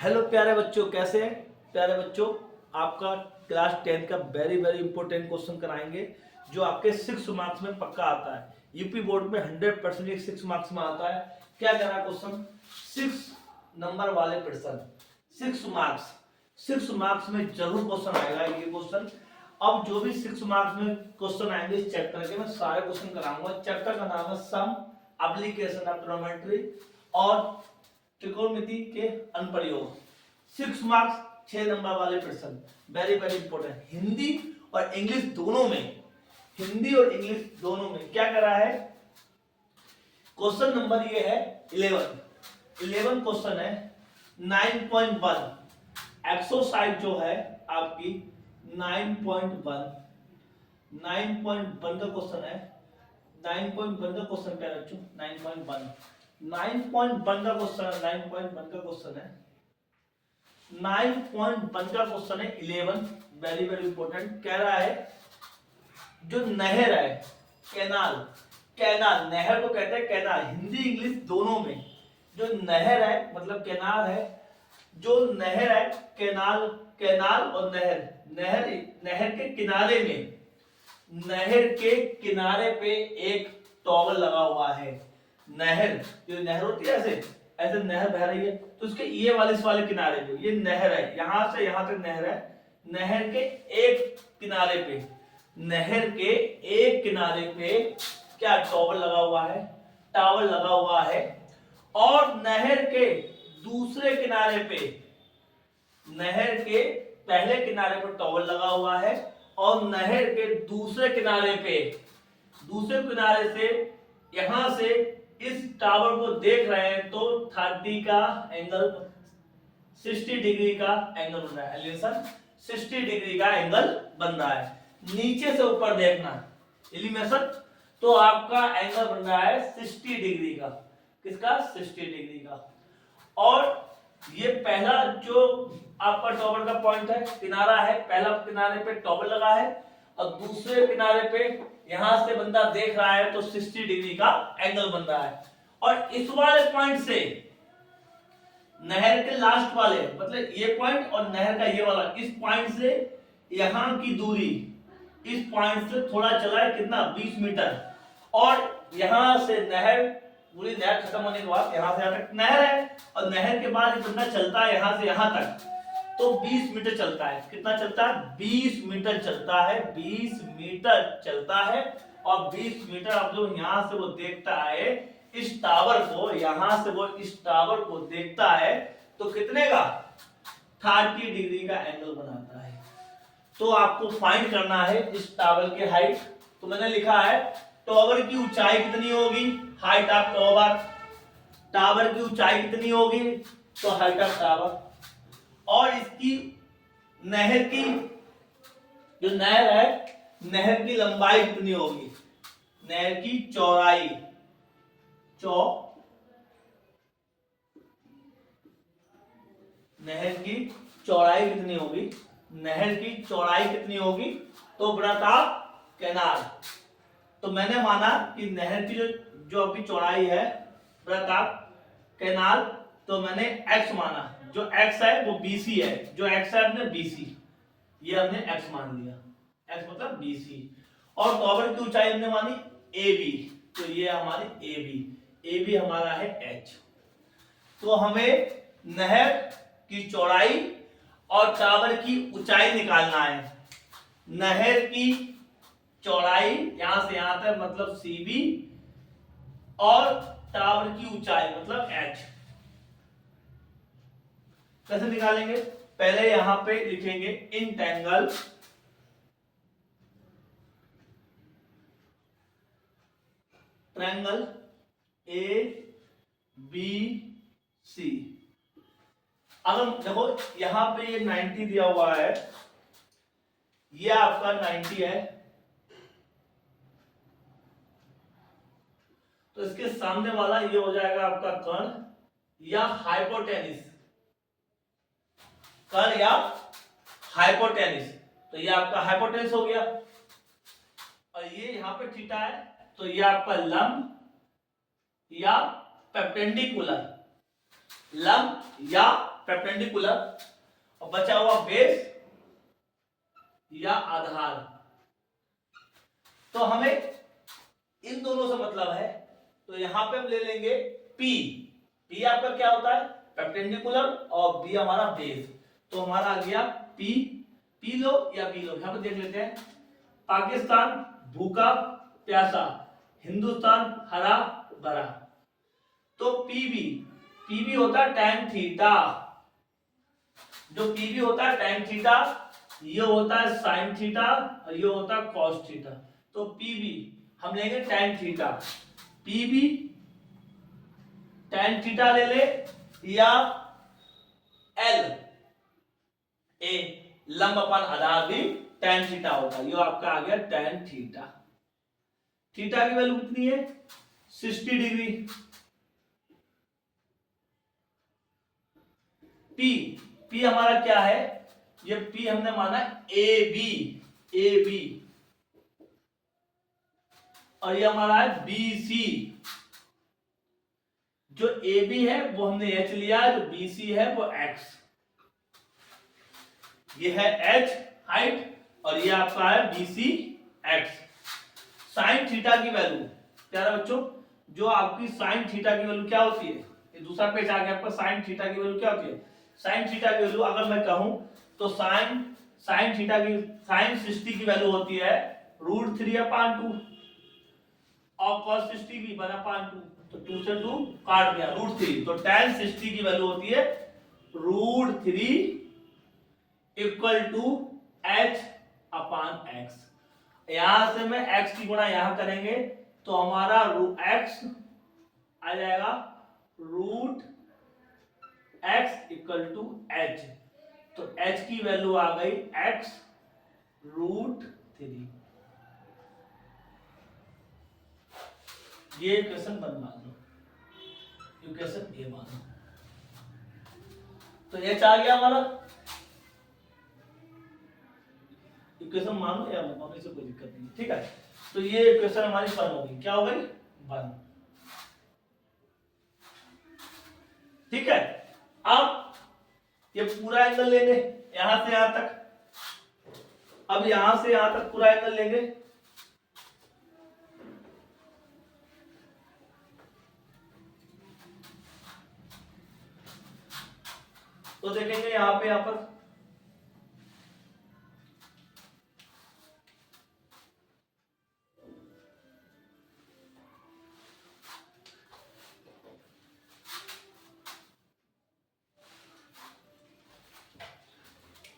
Hello प्यारे बच्चों, कैसे हैं प्यारे बच्चों। आपका क्लास 10 का वेरी वेरी इंपॉर्टेंट क्वेश्चन कराएंगे जो आपके 6 मार्क्स में पक्का आता है। यूपी बोर्ड में 100% 6 मार्क्स में आता है। क्या कह रहा है क्वेश्चन? 6 नंबर वाले प्रश्न, 6 मार्क्स में जरूर क्वेश्चन आएगा ये क्वेश्चन। अब जो भी 6 मार्क्स में क्वेश्चन आएंगे इस चैप्टर के, मैं सारे क्वेश्चन कराऊंगा। चैप्टर का नाम है सम, एप्लीकेशन ऑफ ट्रिग्नोमेट्री और त्रिकोणमिति के अनुप्रयोग। 6 मार्क्स 6 नंबर वाले प्रश्न, वेरी वेरी इंपॉर्टेंट। हिंदी और इंग्लिश दोनों में, हिंदी और इंग्लिश दोनों में क्या कर रहा है। क्वेश्चन नंबर ये है 11 क्वेश्चन है 9.1। एक्सरसाइज जो है आपकी 9.1 का क्वेश्चन है। 9.1 का क्वेश्चन क्या बच्चों? 9.1 का क्वेश्चन है। 9.1 का क्वेश्चन है 9.1 का क्वेश्चन है 11, वेरी वेरी इंपॉर्टेंट। कह रहा है जो नहर है, कैनाल नहर को कहते हैं कैनाल, हिंदी इंग्लिश दोनों में। जो नहर है मतलब कैनाल है, जो नहर है कैनाल और नहर के किनारे में, नहर के किनारे पे एक टॉवल लगा हुआ है। नहर, जो नहर होती है ऐसे ऐसे नहर बह रही है, तो उसके ये वाले इस वाले किनारे पे ये नहर है, यहां से यहां तक नहर है। नहर के एक किनारे पे, नहर के एक किनारे पे क्या टॉवल लगा हुआ है, टावल लगा हुआ है। और नहर के दूसरे किनारे पे, नहर के पहले किनारे पर टॉवल लगा हुआ है और नहर के दूसरे किनारे से यहां से इस टावर को देख रहे हैं तो 30 का एंगल, 60 डिग्री का एंगल बन रहा है। एलिवेशन 60 डिग्री का एंगल बन रहा है। नीचे से ऊपर देखना एलिवेशन, तो आपका एंगल बन रहा है 60 डिग्री का। किसका? 60 डिग्री का। और ये पहला जो आपका टॉवर का पॉइंट है, किनारा है, पहला किनारे पे टॉवर लगा है और दूसरे किनारे पे यहां से बंदा देख रहा है तो 60 डिग्री का एंगल बन रहा है। और इस वाले पॉइंट से नहर के लास्ट वाले, मतलब ये पॉइंट और नहर का ये वाला, इस पॉइंट से यहां की दूरी, इस पॉइंट से थोड़ा चला है कितना? 20 मीटर। और यहां से नहर, पूरी नहर खत्म होने के बाद यहां से यहां तक नहर है और नहर के बाद ये बंदा चलता है यहां से यहां तक, तो 20 मीटर चलता है। कितना चलता है? 20 मीटर चलता है। 20 मीटर चलता है और 20 मीटर अब जो यहां से वो देखता है इस टावर को, यहां से वो इस टावर को देखता है तो कितने का? 30 डिग्री का एंगल बनाता है। तो आपको फाइंड करना है इस टावर की हाइट। तो मैंने लिखा है टावर की ऊंचाई कितनी होगी, हाइट ऑफ टावर। टावर की ऊंचाई कितनी होगी? तो हाइट ऑफ टावर। और इसकी नहर की, जो नहर है, नहर की लंबाई कितनी होगी? नहर की चौड़ाई, नहर की चौड़ाई कितनी होगी? नहर की चौड़ाई कितनी होगी? तो वृत्ताकार कैनाल। तो मैंने माना कि नहर की जो आपकी चौड़ाई है वृत्ताकार कैनाल, तो मैंने x माना। जो x है वो BC है, जो x है हमने BC, ये हमने x मान लिया। x मतलब BC। और टावर की ऊंचाई हमने मानी AB, तो ये हमारी AB हमारा है h। तो हमें नहर की चौड़ाई और टावर की ऊंचाई निकालना है। नहर की चौड़ाई यहां से यहां तक मतलब CB और टावर की ऊंचाई मतलब h। कैसे निकालेंगे? पहले यहां पे लिखेंगे इंटेंगल ट्रायंगल ABC। अगर देखो यहां पे ये 90 दिया हुआ है, ये आपका 90 है, तो इसके सामने वाला ये हो जाएगा आपका कर्ण या हाइपोटेनिस, कर्ण या हाइपोटेनिस। तो ये आपका हाइपोटेनिस हो गया। और ये यहां पे थीटा है, तो ये आपका लंब या परपेंडिकुलर, लंब या परपेंडिकुलर और बचा हुआ बेस या आधार। तो हमें इन दोनों से मतलब है, तो यहां पे हम ले लेंगे P। P आपका क्या होता है? परपेंडिकुलर और B हमारा बेस। तो हमारा आ गया P। P लो या B लो, यहां पे देख लेते हैं। पाकिस्तान भूखा प्यासा, हिंदुस्तान हरा भरा। तो पीबी होता है tan थीटा। जो पीबी होता है tan थीटा, ये होता है sin थीटा और ये होता है cos थीटा। तो पीबी हम लेंगे tan theta. PB tan theta ले ले या एल ए लंब अपान आधार भी tan थीटा होगा। ये आपका आ गया tan थीटा। थीटा की वैल्यू कितनी है? 60 डिग्री। पी हमारा क्या है? ये पी हमने माना ए बी और ये हमारा है बी सी। जो ए बी है वो हमने एच लिया, जो बी सी है वो एक्स। ये है एच हाइट और ये आपका है B C X. Sine theta की वैल्यू प्यारा बच्चों, जो आपकी साइन थीटा की वैल्यू क्या होती है? ये दूसरा पेज आ गया आपका। साइन थीटा की वैल्यू क्या होती है? साइन थीटा की वैल्यू अगर मैं कहूं तो साइन थीटा की साइन 60 की वैल्यू होती है √3/2 और cos 60 की 1/2। तो 2 से 2 काट दिया √3। तो tan 60 की वैल्यू होती है √3 = h/x। यहां से मैं x की गुणा यहां करेंगे तो हमारा x आ जाएगा √x = h। तो h की वैल्यू आ गई x √3। ये इक्वेशन 1 मान लो, इक्वेशन ए मान लो। तो h आ गया हमारा। इक्वेशन मानो या मत मानो, इससे कोई दिक्कत नहीं, ठीक है। तो ये इक्वेशन हमारी 1 हो गई। क्या हो गई? 1। ठीक है। अब ये पूरा एंगल लेंगे यहां से यहां तक। अब यहां से यहां तक पूरा एंगल लेंगे। तो देखेंगे यहां पे यहां पर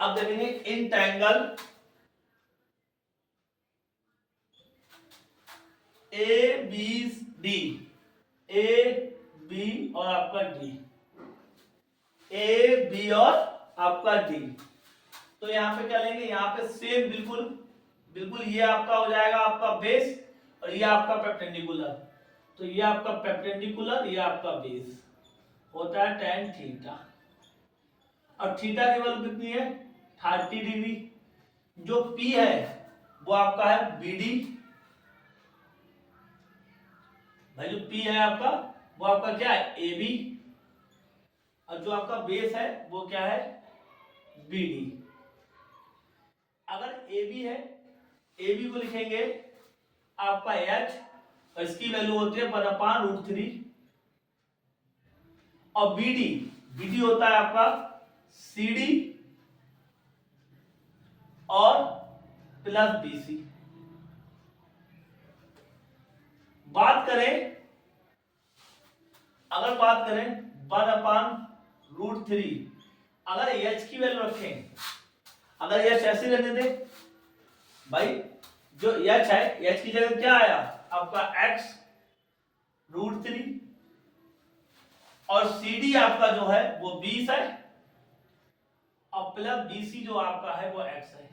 अब देखेंगे इंटेंगल A B D, A B और आपका डी, ए बी और आपका डी। तो यहां पे क्या लेंगे? यहां पे सेम बिल्कुल बिल्कुल ये आपका हो जाएगा आपका बेस और ये आपका परपेंडिकुलर। तो ये आपका परपेंडिकुलर, ये आपका बेस होता है tan थीटा। और थीटा की वैल्यू कितनी है? 30 डिग्री। जो P है वो आपका है BD। भाई जो P है आपका वो आपका क्या है? AB। और जो आपका बेस है वो क्या है? BD। अगर AB है, AB को लिखेंगे आपका H और इसकी वैल्यू होती है 1/√3। और BD होता है आपका CD और प्लस BC। अगर बात करें 1/√3, अगर H की वैल्यू रखें, अगर H ऐसे रहने दे भाई, जो H है H की जगह क्या आया आपका x √3 और CD आपका जो है वो 20 है और प्लस BC जो आपका है वो x है।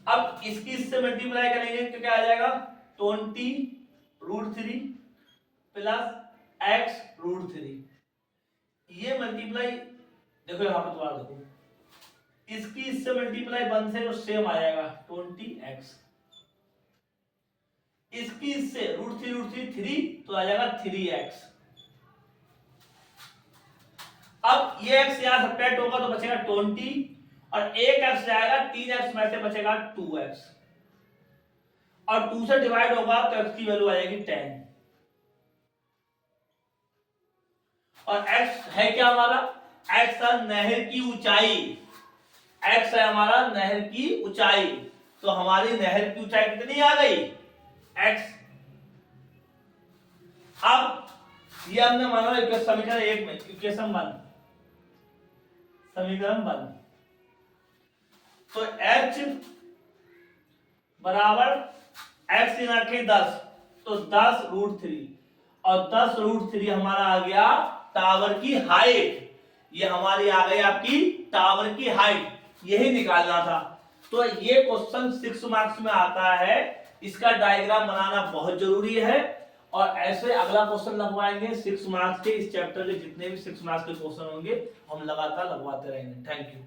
अब इसकी इससे मल्टीप्लाई करेंगे तो क्या आ जाएगा? 20√3 प्लस x√3। ये मल्टीप्लाई देखो यहां पर दोबारा देखो, इसकी इससे मल्टीप्लाई 1 से तो सेम आ जाएगा 20x। इसकी इससे √3 3 तो आ जाएगा 3x। अब ये x यहां सब्ट्रैक्ट होगा तो बचेगा 20 और एक x जाएगा 3x में से बचेगा 2x और 2 से डिवाइड होगा तो x की वैल्यू आ जाएगी 10 और x है क्या हमारा x है नहर की ऊंचाई x है हमारा नहर की ऊंचाई तो हमारी नहर की ऊंचाई कितनी आ गई x अब ये हमने माना समीकरण 1 में इक्वेशन 1 समीकरण 1 तो h बराबर x इन रखे 10 तो 10√3 और 10√3 हमारा आ गया टावर की हाइट ये हमारी आ गई आपकी टावर की हाइट यही निकालना था तो ये क्वेश्चन 6 मार्क्स में आता है इसका डायग्राम बनाना बहुत जरूरी है और ऐसे अगला क्वेश्चन लगवाएंगे 6 मार्क्स के इस चैप्टर के जितने भी 6 मार्क्स के क्वेश्चन होंगे हम लगातार लगवाते रहेंगे थैंक यू